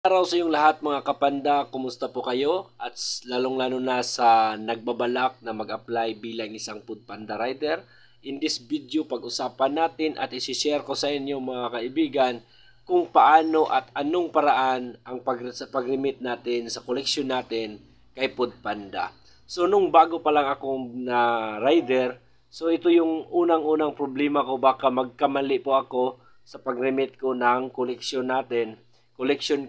Araw sa iyong lahat mga kapanda, kumusta po kayo? At lalong-lalo na sa nagbabalak na mag-apply bilang isang food panda rider. In this video, pag-usapan natin at isi-share ko sa inyo mga kaibigan kung paano at anong paraan ang pag-remit natin sa collection natin kay food panda. So nung bago pa lang akong na rider, so ito yung unang-unang problema ko, baka magkamali po ako sa pag-remit ko ng collection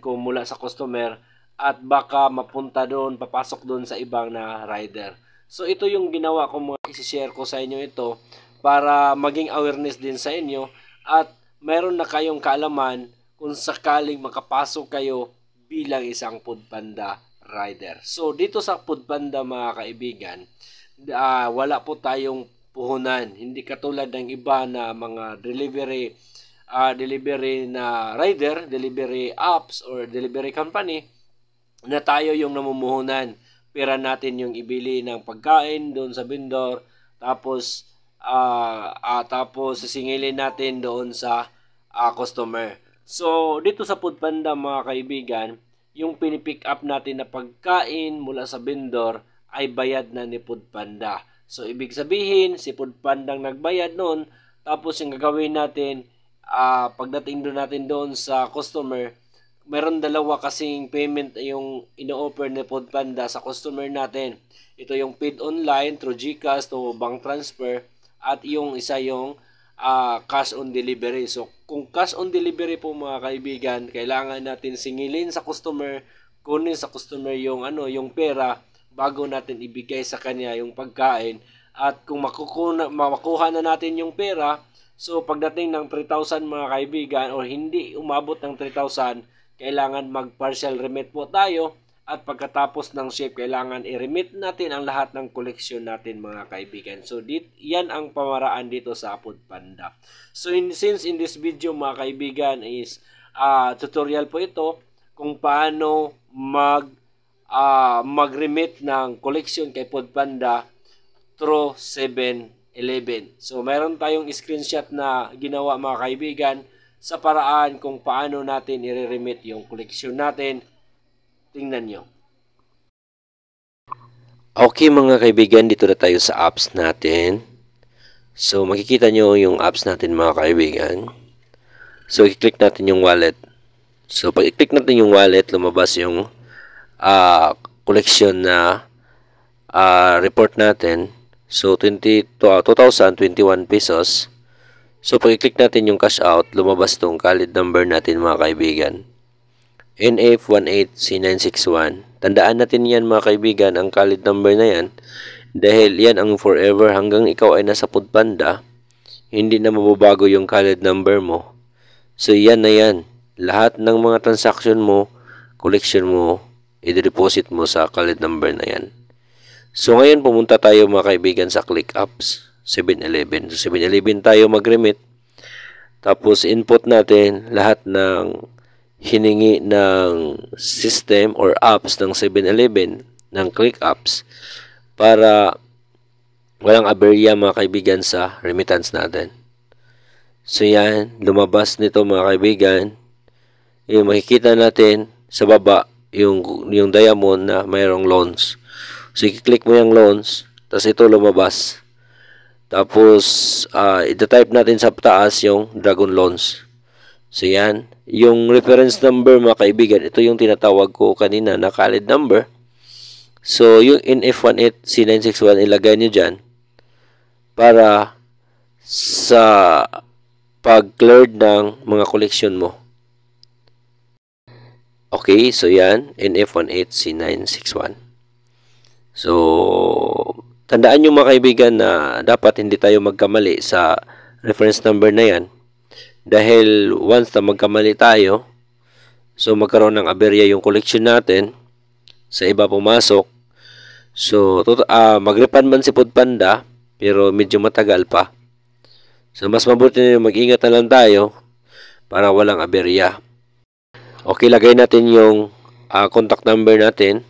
ko mula sa customer at baka mapunta doon, papasok doon sa ibang na rider. So ito yung ginawa ko, mga i-share ko sa inyo ito para maging awareness din sa inyo at meron na kayong kaalaman kung sakaling makapasok kayo bilang isang food panda rider. So dito sa food panda mga kaibigan, wala po tayong puhunan. Hindi katulad ng iba na mga delivery na rider, delivery apps or delivery company na tayo yung namumuhunan. Pera natin yung ibili ng pagkain doon sa vendor, tapos sisingilin natin doon sa customer. So dito sa food panda mga kaibigan, yung pinipick up natin na pagkain mula sa vendor ay bayad na ni food panda. So ibig sabihin si food panda nagbayad noon, tapos yung gagawin natin, pagdating doon natin doon sa customer, meron dalawa kasing payment yung ino-offer ni food panda sa customer natin. Ito yung paid online through GCash to bank transfer, at yung isa yung cash on delivery. So kung cash on delivery po mga kaibigan, kailangan natin singilin sa customer, kunin sa customer yung pera bago natin ibigay sa kanya yung pagkain. At kung makuha na natin yung pera, so pagdating ng 3,000 mga kaibigan, o hindi umabot ng 3,000, kailangan mag-partial remit po tayo, at pagkatapos ng ship, kailangan i-remit natin ang lahat ng collection natin mga kaibigan. So yan ang pamaraan dito sa food panda. So since in this video mga kaibigan is tutorial po ito kung paano mag-remit ng collection kay food panda through 7-Eleven. So, meron tayong screenshot na ginawa mga kaibigan sa paraan kung paano natin i-remit yung collection natin. Tingnan nyo. Okay mga kaibigan, dito na tayo sa apps natin. So, makikita nyo yung apps natin mga kaibigan. So, i-click natin yung wallet. So, pag i-click natin yung wallet, lumabas yung collection na report natin. So, 2,021 pesos. So, pag i-click natin yung cash out, lumabas tong valid number natin mga kaibigan. NF18C961. Tandaan natin yan mga kaibigan, ang valid number na yan. Dahil yan ang forever hanggang ikaw ay nasa food panda, hindi na mababago yung valid number mo. So, yan na yan. Lahat ng mga transaction mo, collection mo, i-deposit mo sa valid number na yan. So, ngayon pumunta tayo mga kaibigan sa Click Apps, 7-Eleven. So, 7-Eleven tayo mag-remit. Tapos, input natin lahat ng hiningi ng system or apps ng 7-Eleven, ng Click Apps, para walang aberya mga kaibigan sa remittance natin. So, yan. Lumabas nito mga kaibigan. Yung makikita natin sa baba, yung diamond na mayroong loans. So, i-click mo yung loans, tapos ito lumabas. Tapos, ita-type natin sa taas yung Dragon Loans. So, yan. Yung reference number, mga kaibigan, ito yung tinatawag ko kanina na valid number. So, yung NF18C961, ilagay nyo dyan para sa pag-cleared ng mga collection mo. Okay, so yan, NF18C961. So, tandaan nyo mga kaibigan na dapat hindi tayo magkamali sa reference number na yan. Dahil once na magkamali tayo, so magkaroon ng aberya yung collection natin, sa iba pumasok. So, mag-refund man si food panda, pero medyo matagal pa. So, mas mabuti na mag-ingat na lang tayo para walang aberya. Okay, lagay natin yung contact number natin.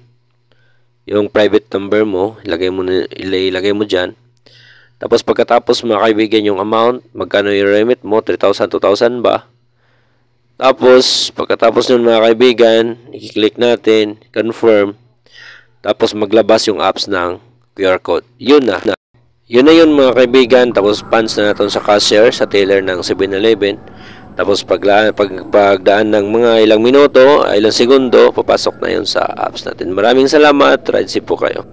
Yung private number mo, ilagay mo dyan. Tapos pagkatapos mga kaibigan yung amount, magkano i-remit mo, 3,000, 2,000 ba? Tapos, pagkatapos nun mga kaibigan, i-click natin, confirm, tapos maglabas yung apps ng QR code. Yun na. Yun na yun mga kaibigan. Tapos punch na natin sa cashier, sa teller ng 7-Eleven. Tapos pagdaan ng mga ilang minuto, ilang segundo, papasok na yun sa apps natin. Maraming salamat. Ride safe po kayo.